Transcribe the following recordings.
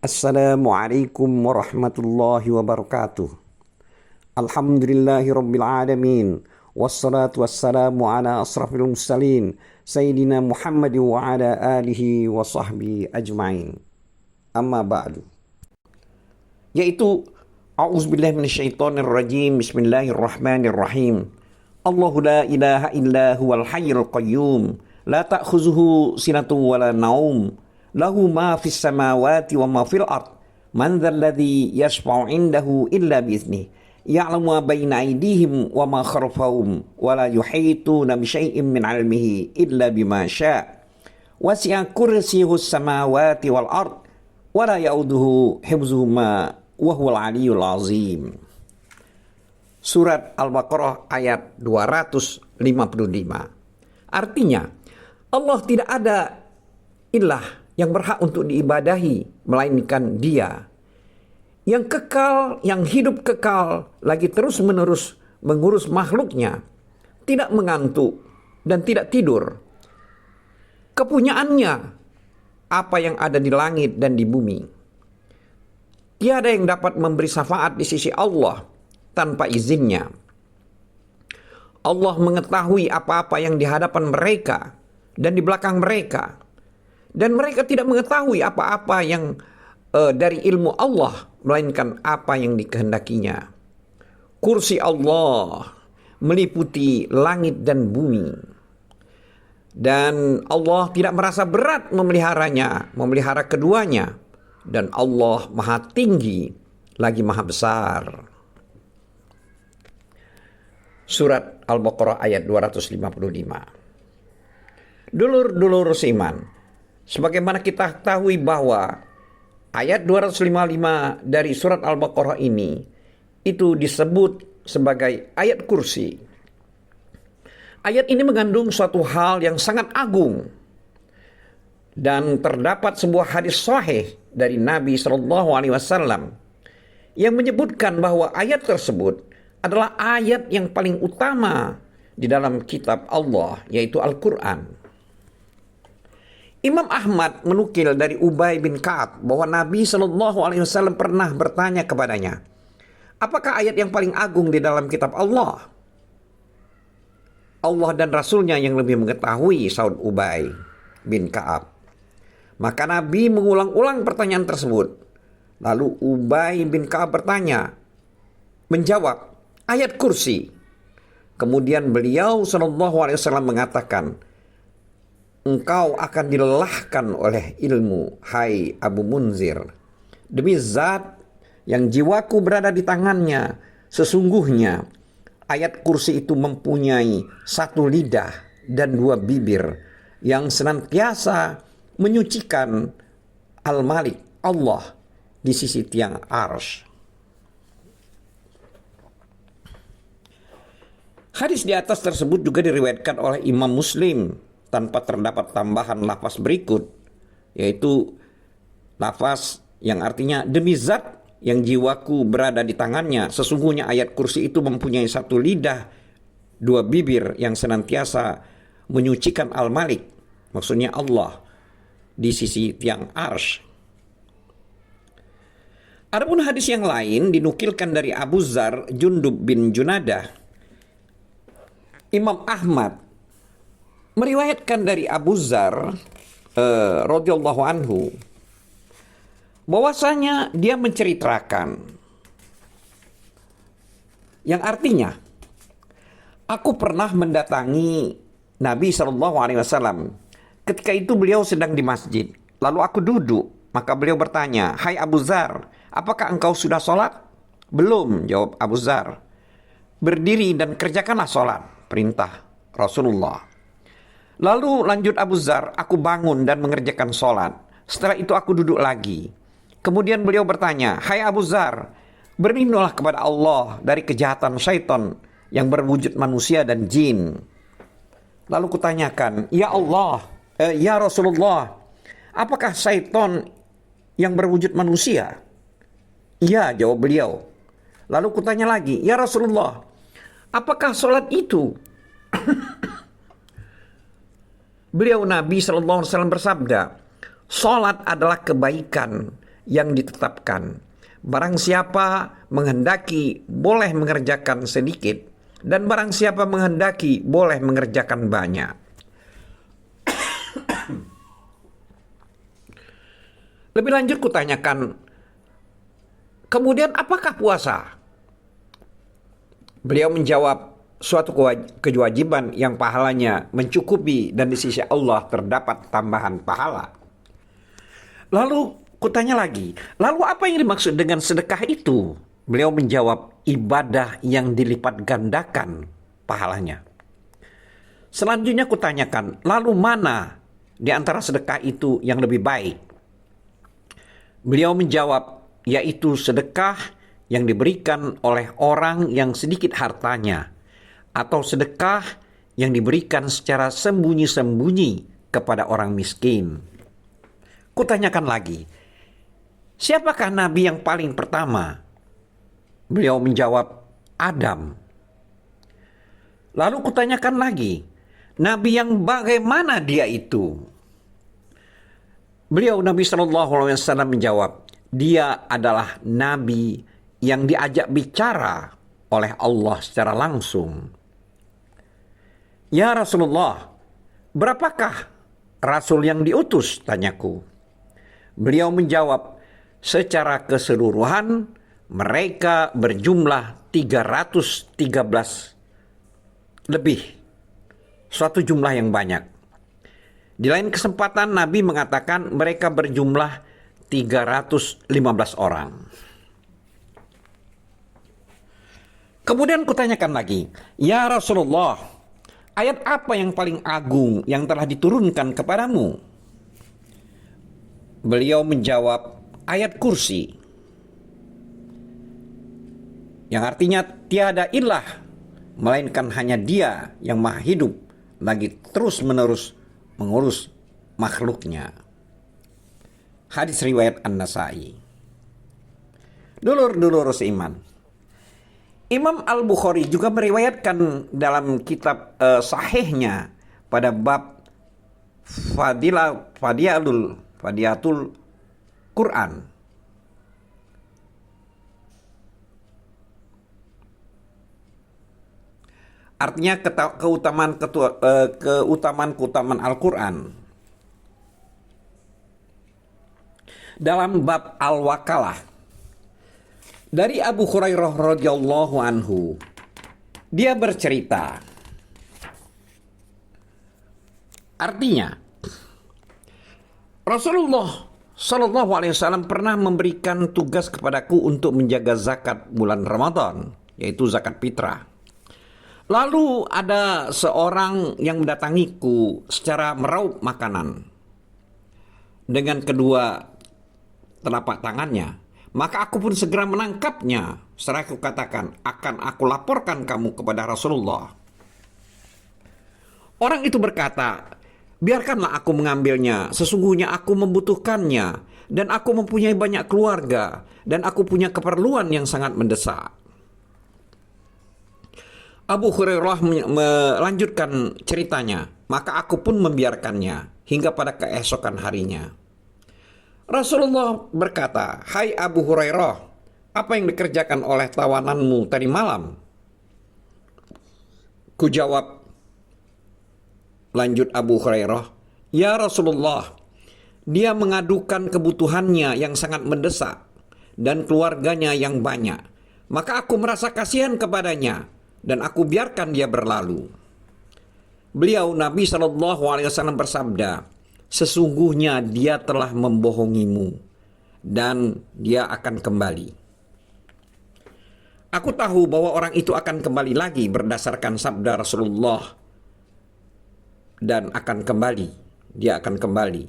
Assalamualaikum warahmatullahi wabarakatuh. Alhamdulillahi rabbil alamin. Wassalatu wassalamu ala asrafil mursalin Sayyidina Muhammad wa ala alihi wa sahbihi ajma'in. Amma ba'du. Yaitu A'udzubillahi minasyaitonir rajim. Bismillahirrahmanirrahim. Allahu la ilaha illa huwal hayyul qayyum. La ta'khuzuhu sinatun wala naum. Lahu ma fis samawati wa ma fil ard. Man dzal ladzi yashfa'u 'indahu illa bi'iznihi. Ya'lamu ma baina aydihim wa ma khalfahum wa la yuhituna bi syai'in min 'ilmihi illa bima syaa'. Wasi'a kursiyyuhus samawati wal ard wa la ya'uduhu hifdzuhuma wa huwal 'aliyyul 'azim. Surat Al-Baqarah ayat 255. Artinya, Allah tidak ada ilah yang berhak untuk diibadahi melainkan Dia yang kekal, yang hidup kekal, lagi terus menerus mengurus makhluknya, tidak mengantuk dan tidak tidur. Kepunyaannya apa yang ada di langit dan di bumi. Tiada yang dapat memberi syafaat di sisi Allah tanpa izinnya. Allah mengetahui apa-apa yang di hadapan mereka dan di belakang mereka. Dan mereka tidak mengetahui apa-apa yang dari ilmu Allah, melainkan apa yang dikehendakinya. Kursi Allah meliputi langit dan bumi. Dan Allah tidak merasa berat memeliharanya, memelihara keduanya. Dan Allah maha tinggi, lagi maha besar. Surat Al-Baqarah ayat 255. Dulur-dulur seiman, sebagaimana kita ketahui bahwa ayat 255 dari surat Al-Baqarah ini itu disebut sebagai ayat kursi. Ayat ini mengandung suatu hal yang sangat agung. Dan terdapat sebuah hadis sahih dari Nabi SAW yang menyebutkan bahwa ayat tersebut adalah ayat yang paling utama di dalam kitab Allah, yaitu Al-Quran. Imam Ahmad menukil dari Ubay bin Ka'ab bahwa Nabi SAW pernah bertanya kepadanya, apakah ayat yang paling agung di dalam kitab Allah? Allah dan Rasulnya yang lebih mengetahui, saud Ubay bin Ka'ab. Maka Nabi mengulang-ulang pertanyaan tersebut. Lalu Ubay bin Ka'ab menjawab, ayat kursi. Kemudian beliau SAW mengatakan, engkau akan dilelahkan oleh ilmu, hai Abu Munzir. Demi zat yang jiwaku berada di tangannya, sesungguhnya ayat kursi itu mempunyai satu lidah dan dua bibir yang senantiasa menyucikan Al-Malik, Allah, di sisi tiang arsy. Hadis di atas tersebut juga diriwayatkan oleh Imam Muslim tanpa terdapat tambahan lafaz berikut, yaitu lafaz yang artinya demi zat yang jiwaku berada di tangannya, sesungguhnya ayat kursi itu mempunyai satu lidah, dua bibir yang senantiasa menyucikan Al-Malik, maksudnya Allah, di sisi tiang arsy. Adapun hadis yang lain dinukilkan dari Abu Dzar Jundub bin Junadah. Imam Ahmad meriwayatkan dari Abu Dzar radhiyallahu anhu bahwasanya dia menceritakan yang artinya, aku pernah mendatangi Nabi SAW. Ketika itu beliau sedang di masjid. Lalu aku duduk, maka beliau bertanya, hai Abu Dzar, apakah engkau sudah sholat? Belum, jawab Abu Dzar. Berdiri dan kerjakanlah sholat, perintah Rasulullah. Lalu lanjut Abu Dzar, aku bangun dan mengerjakan sholat. Setelah itu aku duduk lagi. Kemudian beliau bertanya, hai Abu Dzar, berlindunglah kepada Allah dari kejahatan syaitan yang berwujud manusia dan jin. Lalu kutanyakan, ya Allah, ya Rasulullah, apakah syaitan yang berwujud manusia? Iya, jawab beliau. Lalu kutanya lagi, ya Rasulullah, apakah sholat itu? Beliau Nabi SAW bersabda, sholat adalah kebaikan yang ditetapkan. Barang siapa menghendaki boleh mengerjakan sedikit, dan barang siapa menghendaki boleh mengerjakan banyak. Lebih lanjut kutanyakan, kemudian apakah puasa? Beliau menjawab, suatu kewajiban yang pahalanya mencukupi dan di sisi Allah terdapat tambahan pahala. Lalu kutanya lagi, lalu apa yang dimaksud dengan sedekah itu? Beliau menjawab, ibadah yang dilipat gandakan pahalanya. Selanjutnya kutanyakan, lalu mana di antara sedekah itu yang lebih baik? Beliau menjawab, yaitu sedekah yang diberikan oleh orang yang sedikit hartanya, atau sedekah yang diberikan secara sembunyi-sembunyi kepada orang miskin. Kutanyakan lagi, siapakah nabi yang paling pertama? Beliau menjawab, Adam. Lalu kutanyakan lagi, nabi yang bagaimana dia itu? Beliau Nabi SAW menjawab, dia adalah nabi yang diajak bicara oleh Allah secara langsung. Ya Rasulullah, berapakah rasul yang diutus? Tanyaku. Beliau menjawab, secara keseluruhan mereka berjumlah 313 lebih. Suatu jumlah yang banyak. Di lain kesempatan Nabi mengatakan mereka berjumlah 315 orang. Kemudian kutanyakan lagi, ya Rasulullah, ayat apa yang paling agung yang telah diturunkan kepadamu? Beliau menjawab, ayat kursi. Yang artinya tiada ilah, melainkan hanya Dia yang maha hidup, lagi terus-menerus mengurus makhluknya. Hadis riwayat An-Nasai. Dulur-dulur seiman, Imam Al-Bukhari juga meriwayatkan dalam kitab sahihnya pada bab Fadiyatul Quran. Artinya keutamaan Al-Quran. Dalam bab Al-Wakalah, dari Abu Hurairah radhiyallahu anhu, dia bercerita, artinya Rasulullah Shallallahu Alaihi Wasallam pernah memberikan tugas kepadaku untuk menjaga zakat bulan Ramadan, yaitu zakat fitrah. Lalu ada seorang yang mendatangiku secara meraup makanan dengan kedua telapak tangannya. Maka aku pun segera menangkapnya. Setelah aku katakan, akan aku laporkan kamu kepada Rasulullah. Orang itu berkata, biarkanlah aku mengambilnya. Sesungguhnya aku membutuhkannya. Dan aku mempunyai banyak keluarga. Dan aku punya keperluan yang sangat mendesak. Abu Hurairah melanjutkan ceritanya. Maka aku pun membiarkannya hingga pada keesokan harinya. Rasulullah berkata, hai Abu Hurairah, apa yang dikerjakan oleh tawananmu tadi malam? Kujawab, lanjut Abu Hurairah, ya Rasulullah, dia mengadukan kebutuhannya yang sangat mendesak dan keluarganya yang banyak. Maka aku merasa kasihan kepadanya dan aku biarkan dia berlalu. Beliau Nabi SAW bersabda, sesungguhnya dia telah membohongimu dan dia akan kembali. Aku tahu bahwa orang itu akan kembali lagi berdasarkan sabda Rasulullah dan akan kembali, dia akan kembali.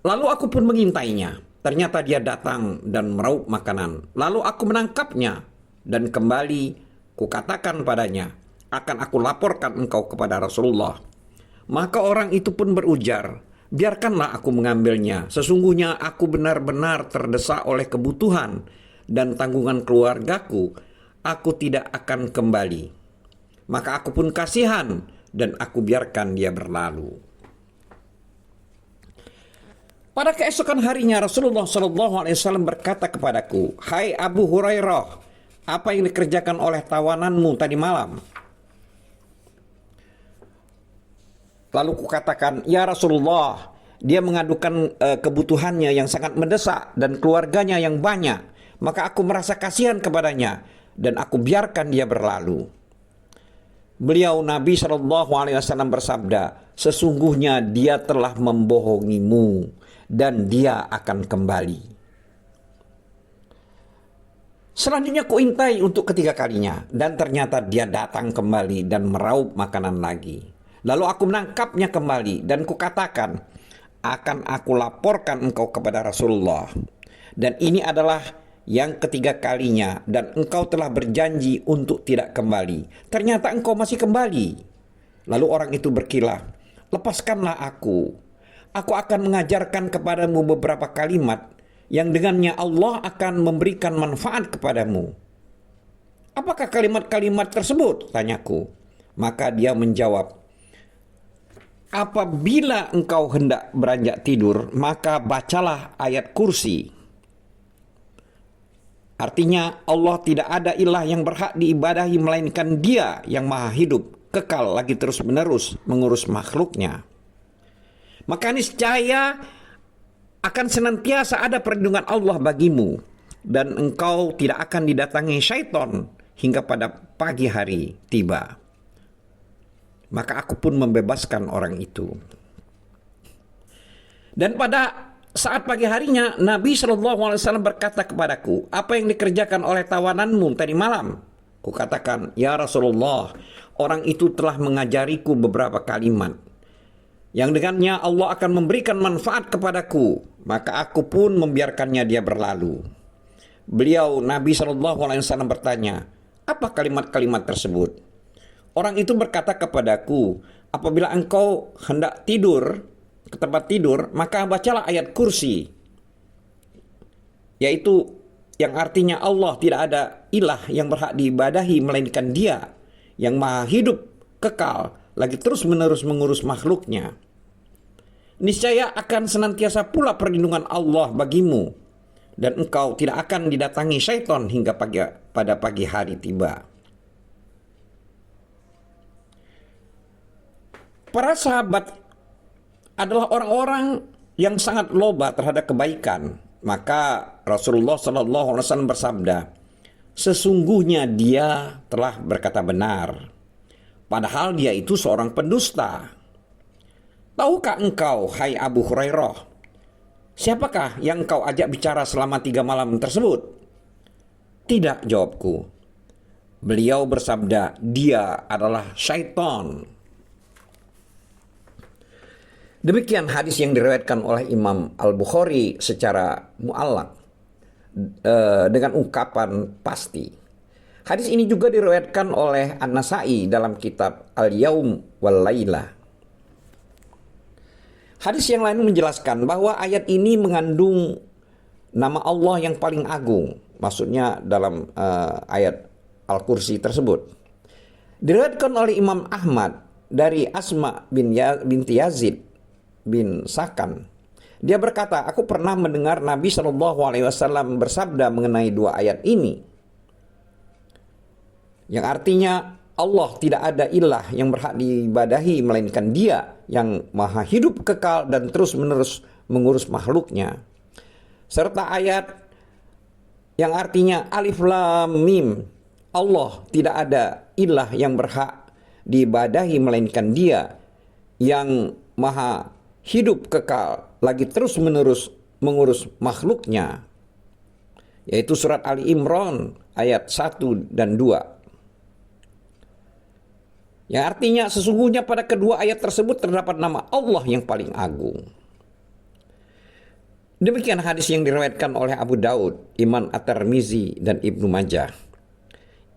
Lalu aku pun mengintainya. Ternyata dia datang dan meraup makanan. Lalu aku menangkapnya dan kembali kukatakan padanya, akan aku laporkan engkau kepada Rasulullah. Maka orang itu pun berujar, biarkanlah aku mengambilnya. Sesungguhnya aku benar-benar terdesak oleh kebutuhan dan tanggungan keluargaku. Aku tidak akan kembali. Maka aku pun kasihan dan aku biarkan dia berlalu. Pada keesokan harinya Rasulullah SAW berkata kepadaku, "Hai Abu Hurairah, apa yang dikerjakan oleh tawananmu tadi malam?" Lalu kukatakan, "Ya Rasulullah, dia mengadukan kebutuhannya yang sangat mendesak dan keluarganya yang banyak. Maka aku merasa kasihan kepadanya dan aku biarkan dia berlalu." Beliau Nabi SAW bersabda, "Sesungguhnya dia telah membohongimu dan dia akan kembali." Selanjutnya kuintai untuk ketiga kalinya, dan ternyata dia datang kembali dan meraup makanan lagi. Lalu aku menangkapnya kembali dan kukatakan, "Akan aku laporkan engkau kepada Rasulullah. Dan ini adalah yang ketiga kalinya, dan engkau telah berjanji untuk tidak kembali. Ternyata engkau masih kembali." Lalu orang itu berkilah, "Lepaskanlah aku. Aku akan mengajarkan kepadamu beberapa kalimat yang dengannya Allah akan memberikan manfaat kepadamu." "Apakah kalimat-kalimat tersebut?" tanyaku. Maka dia menjawab, "Apabila engkau hendak beranjak tidur, maka bacalah ayat kursi." Artinya, Allah tidak ada ilah yang berhak diibadahi melainkan Dia yang maha hidup, kekal lagi terus-menerus mengurus makhluknya. Maka niscaya akan senantiasa ada perlindungan Allah bagimu, dan engkau tidak akan didatangi syaitan hingga pada pagi hari tiba. Maka aku pun membebaskan orang itu. Dan pada saat pagi harinya, Nabi SAW berkata kepadaku, "Apa yang dikerjakan oleh tawananmu tadi malam?" Kukatakan, "Ya Rasulullah, orang itu telah mengajariku beberapa kalimat yang dengannya Allah akan memberikan manfaat kepadaku." Maka aku pun membiarkannya dia berlalu. Beliau Nabi SAW bertanya, "Apa kalimat-kalimat tersebut?" Orang itu berkata kepadaku, "Apabila engkau hendak tidur ke tempat tidur, maka bacalah ayat kursi, yaitu yang artinya Allah tidak ada ilah yang berhak diibadahi melainkan Dia yang maha hidup, kekal, lagi terus-menerus mengurus makhluknya. Niscaya akan senantiasa pula perlindungan Allah bagimu, dan engkau tidak akan didatangi syaitan hingga pada pagi hari tiba." Para sahabat adalah orang-orang yang sangat loba terhadap kebaikan. Maka Rasulullah SAW bersabda, "Sesungguhnya dia telah berkata benar, padahal dia itu seorang pendusta. Tahukah engkau, hai Abu Hurairah, siapakah yang engkau ajak bicara selama 3 malam tersebut?" "Tidak," jawabku. Beliau bersabda, "Dia adalah syaitan." Demikian hadis yang diriwayatkan oleh Imam Al-Bukhari secara mu'allaq dengan ungkapan pasti. Hadis ini juga diriwayatkan oleh An-Nasa'i dalam kitab Al-Yaum wal Laila. Hadis yang lain menjelaskan bahwa ayat ini mengandung nama Allah yang paling agung. Maksudnya dalam ayat Al-Kursi tersebut. Diriwayatkan oleh Imam Ahmad dari Asma binti Yazid bin Sakan. Dia berkata, "Aku pernah mendengar Nabi SAW bersabda mengenai 2 ayat ini, yang artinya Allah tidak ada ilah yang berhak diibadahi melainkan Dia yang maha hidup, kekal, dan terus-menerus mengurus makhluknya. Serta ayat yang artinya Alif Lam Mim, Allah tidak ada ilah yang berhak diibadahi melainkan Dia yang maha hidup, kekal, lagi terus-menerus mengurus makhluknya." Yaitu surat Ali Imran ayat 1 dan 2. Yang artinya sesungguhnya pada kedua ayat tersebut terdapat nama Allah yang paling agung. Demikian hadis yang diriwayatkan oleh Abu Daud, Imam At-Tirmizi, dan Ibnu Majah.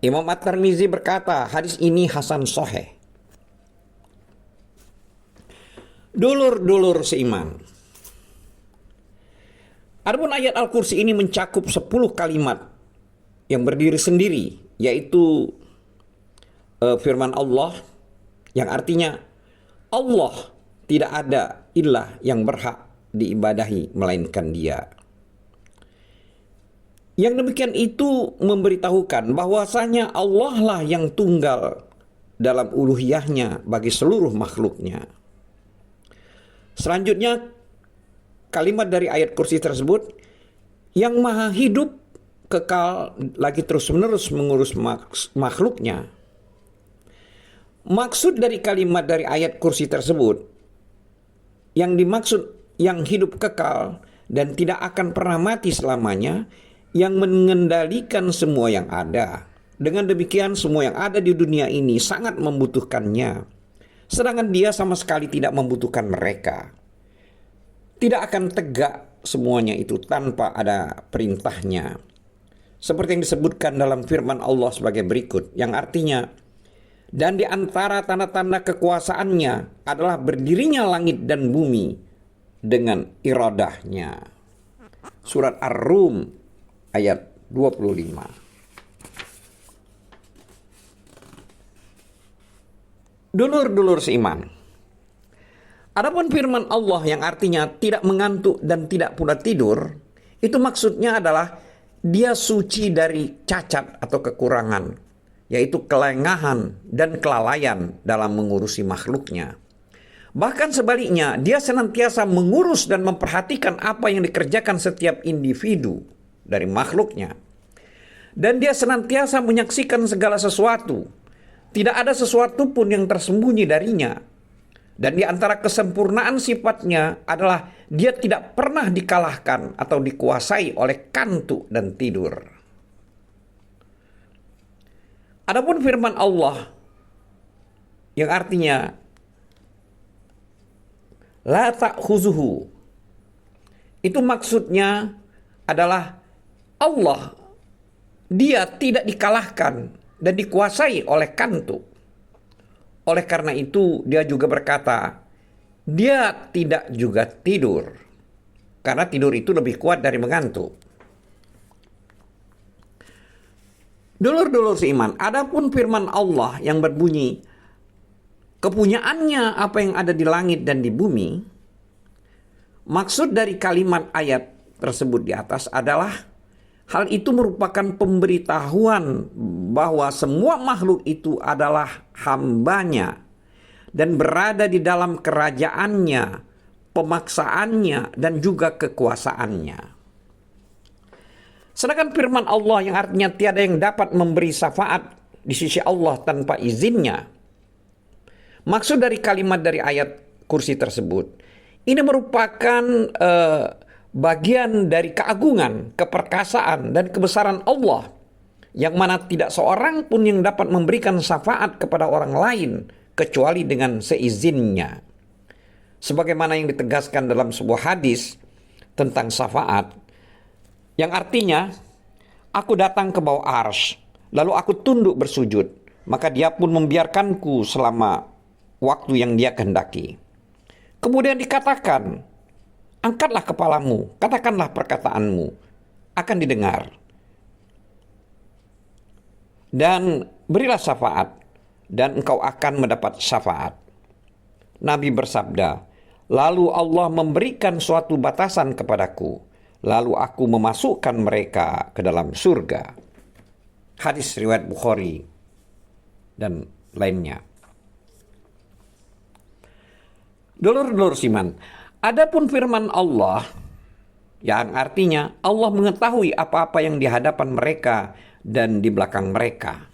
Imam At-Tirmizi berkata, hadis ini hasan sahih. Dulur-dulur seiman, adapun ayat Al-Kursi ini mencakup 10 kalimat yang berdiri sendiri, yaitu firman Allah yang artinya Allah tidak ada ilah yang berhak diibadahi melainkan Dia. Yang demikian itu memberitahukan bahwasanya Allah lah yang tunggal dalam uluhiyahnya bagi seluruh makhluknya. Selanjutnya kalimat dari ayat kursi tersebut, yang maha hidup kekal lagi terus-menerus mengurus makhluknya. Maksud dari kalimat dari ayat kursi tersebut, yang dimaksud yang hidup kekal dan tidak akan pernah mati selamanya, yang mengendalikan semua yang ada. Dengan demikian semua yang ada di dunia ini sangat membutuhkannya, sedangkan Dia sama sekali tidak membutuhkan mereka. Tidak akan tegak semuanya itu tanpa ada perintahnya. Seperti yang disebutkan dalam firman Allah sebagai berikut, yang artinya, dan di antara tanda-tanda kekuasaannya adalah berdirinya langit dan bumi dengan iradahnya. Surat Ar-Rum ayat 25. Dulur-dulur seiman, adapun firman Allah yang artinya tidak mengantuk dan tidak pula tidur, itu maksudnya adalah Dia suci dari cacat atau kekurangan, yaitu kelengahan dan kelalaian dalam mengurusi makhluknya. Bahkan sebaliknya, Dia senantiasa mengurus dan memperhatikan apa yang dikerjakan setiap individu dari makhluknya. Dan Dia senantiasa menyaksikan segala sesuatu. Tidak ada sesuatu pun yang tersembunyi darinya. Dan di antara kesempurnaan sifatnya adalah Dia tidak pernah dikalahkan atau dikuasai oleh kantuk dan tidur. Adapun firman Allah yang artinya la ta'khuzuhu, itu maksudnya adalah Allah, Dia tidak dikalahkan dan dikuasai oleh kantuk. Oleh karena itu Dia juga berkata, Dia tidak juga tidur, karena tidur itu lebih kuat dari mengantuk. Dulur-dulur seiman, adapun firman Allah yang berbunyi, kepunyaannya apa yang ada di langit dan di bumi, maksud dari kalimat ayat tersebut di atas adalah hal itu merupakan pemberitahuan bahwa semua makhluk itu adalah hamba-Nya dan berada di dalam kerajaannya, pemaksaannya, dan juga kekuasaannya. Sedangkan firman Allah yang artinya tiada yang dapat memberi syafaat di sisi Allah tanpa izinnya, maksud dari kalimat dari ayat kursi tersebut, ini merupakan bagian dari keagungan, keperkasaan, dan kebesaran Allah, yang mana tidak seorang pun yang dapat memberikan syafaat kepada orang lain kecuali dengan seizinnya. Sebagaimana yang ditegaskan dalam sebuah hadis tentang syafaat, yang artinya, aku datang ke bawah arsy, lalu aku tunduk bersujud, maka Dia pun membiarkanku selama waktu yang Dia kehendaki. Kemudian dikatakan, angkatlah kepalamu, katakanlah perkataanmu, akan didengar. Dan berilah syafaat, dan engkau akan mendapat syafaat. Nabi bersabda, lalu Allah memberikan suatu batasan kepadaku, lalu aku memasukkan mereka ke dalam surga. Hadis riwayat Bukhari dan lainnya. Dulur-dulur siman, adapun firman Allah yang artinya Allah mengetahui apa-apa yang di hadapan mereka dan di belakang mereka.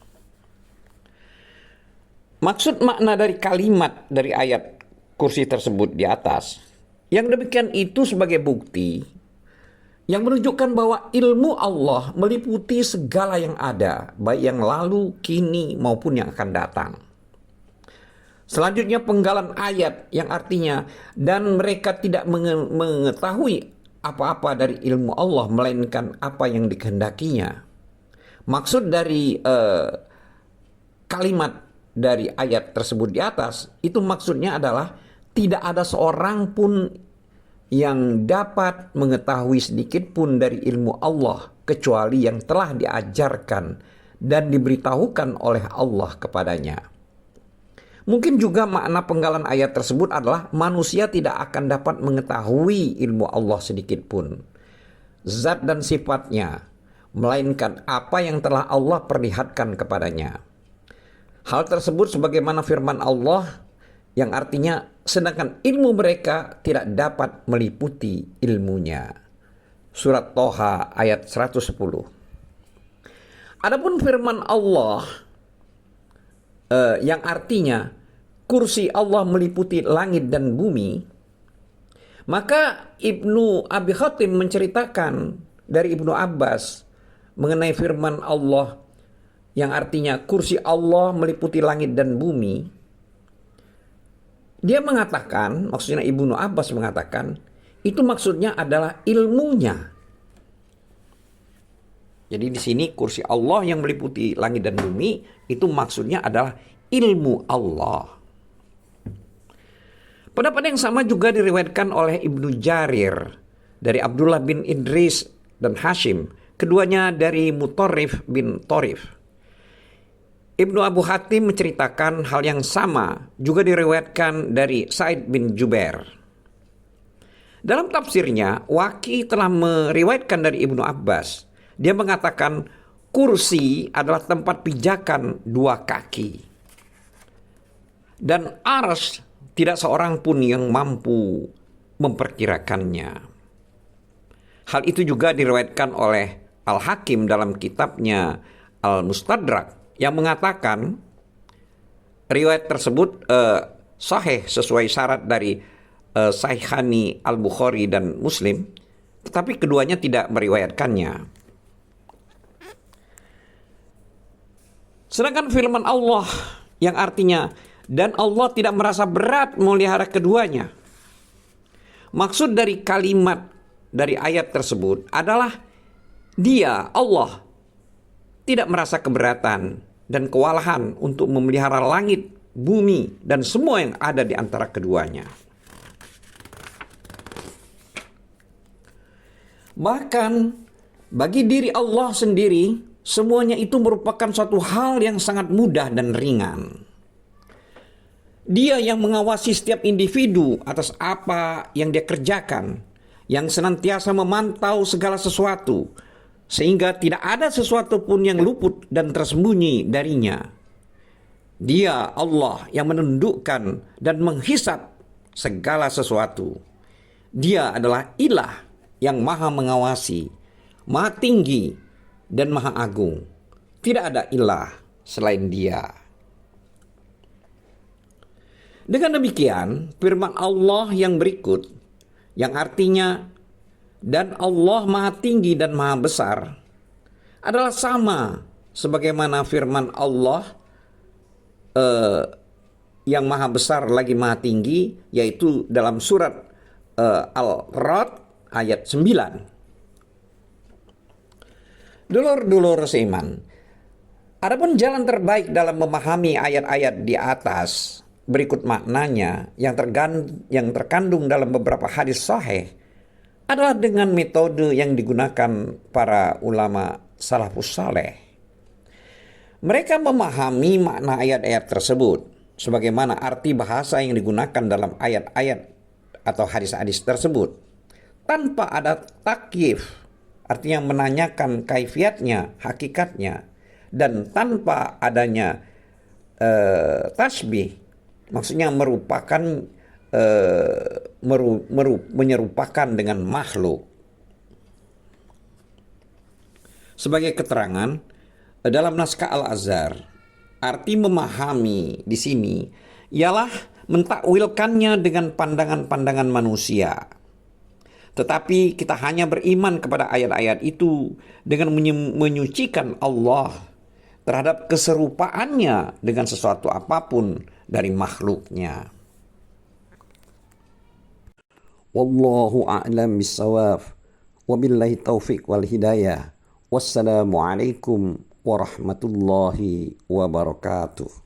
Maksud makna dari kalimat dari ayat kursi tersebut di atas, yang demikian itu sebagai bukti yang menunjukkan bahwa ilmu Allah meliputi segala yang ada, baik yang lalu, kini, maupun yang akan datang. Selanjutnya penggalan ayat yang artinya, dan mereka tidak mengetahui apa-apa dari ilmu Allah melainkan apa yang dikehendakinya. Maksud dari kalimat dari ayat tersebut di atas, itu maksudnya adalah tidak ada seorang pun yang dapat mengetahui sedikit pun dari ilmu Allah kecuali yang telah diajarkan dan diberitahukan oleh Allah kepadanya. Mungkin juga makna penggalan ayat tersebut adalah manusia tidak akan dapat mengetahui ilmu Allah sedikit pun, zat dan sifatnya, melainkan apa yang telah Allah perlihatkan kepadanya. Hal tersebut sebagaimana firman Allah yang artinya sedangkan ilmu mereka tidak dapat meliputi ilmunya. Surat Toha ayat 110. Adapun firman Allah yang artinya kursi Allah meliputi langit dan bumi, maka Ibnu Abi Hatim menceritakan dari Ibnu Abbas mengenai firman Allah yang artinya kursi Allah meliputi langit dan bumi. Dia mengatakan, maksudnya Ibnu Abbas mengatakan, itu maksudnya adalah ilmunya. Jadi di sini kursi Allah yang meliputi langit dan bumi itu maksudnya adalah ilmu Allah. Pendapat yang sama juga diriwayatkan oleh Ibnu Jarir dari Abdullah bin Idris dan Hashim, keduanya dari Mutarrif bin Torif. Ibnu Abu Hatim menceritakan hal yang sama juga diriwayatkan dari Sa'id bin Jubair. Dalam tafsirnya, Waqi telah meriwayatkan dari Ibnu Abbas. Dia mengatakan kursi adalah tempat pijakan dua kaki. Dan arsy tidak seorang pun yang mampu memperkirakannya. Hal itu juga diriwayatkan oleh Al-Hakim dalam kitabnya Al-Mustadrak yang mengatakan riwayat tersebut sahih sesuai syarat dari Sahihani Al-Bukhari dan Muslim, tetapi keduanya tidak meriwayatkannya. Sedangkan firman Allah yang artinya dan Allah tidak merasa berat memelihara keduanya. Maksud dari kalimat dari ayat tersebut adalah Dia, Allah, tidak merasa keberatan dan kewalahan untuk memelihara langit, bumi, dan semua yang ada di antara keduanya. Bahkan bagi diri Allah sendiri, semuanya itu merupakan suatu hal yang sangat mudah dan ringan. Dia yang mengawasi setiap individu atas apa yang dia kerjakan, yang senantiasa memantau segala sesuatu, sehingga tidak ada sesuatu pun yang luput dan tersembunyi darinya. Dia Allah yang menundukkan dan menghisap segala sesuatu. Dia adalah Ilah yang maha mengawasi, maha tinggi, dan maha agung. Tidak ada ilah selain Dia. Dengan demikian, firman Allah yang berikut, yang artinya dan Allah maha tinggi dan maha besar, adalah sama sebagaimana firman Allah yang maha besar lagi maha tinggi, yaitu dalam surat Al-Ra'd ayat 9. Dulur-dulur seiman, adapun jalan terbaik dalam memahami ayat-ayat di atas berikut maknanya yang terkandung dalam beberapa hadis sahih adalah dengan metode yang digunakan para ulama salafus saleh. Mereka memahami makna ayat-ayat tersebut sebagaimana arti bahasa yang digunakan dalam ayat-ayat atau hadis-hadis tersebut tanpa ada takyif, artinya menanyakan kaifiatnya, hakikatnya, dan tanpa adanya tasbih, maksudnya menyerupakan dengan makhluk. Sebagai keterangan, dalam naskah Al-Azhar, arti memahami di sini ialah mentakwilkannya dengan pandangan-pandangan manusia. Tetapi kita hanya beriman kepada ayat-ayat itu dengan menyucikan Allah terhadap keserupaannya dengan sesuatu apapun dari makhluknya. Wallahu a'lam bissawab. Wabillahi taufiq wal hidayah. Wassalamualaikum warahmatullahi wabarakatuh.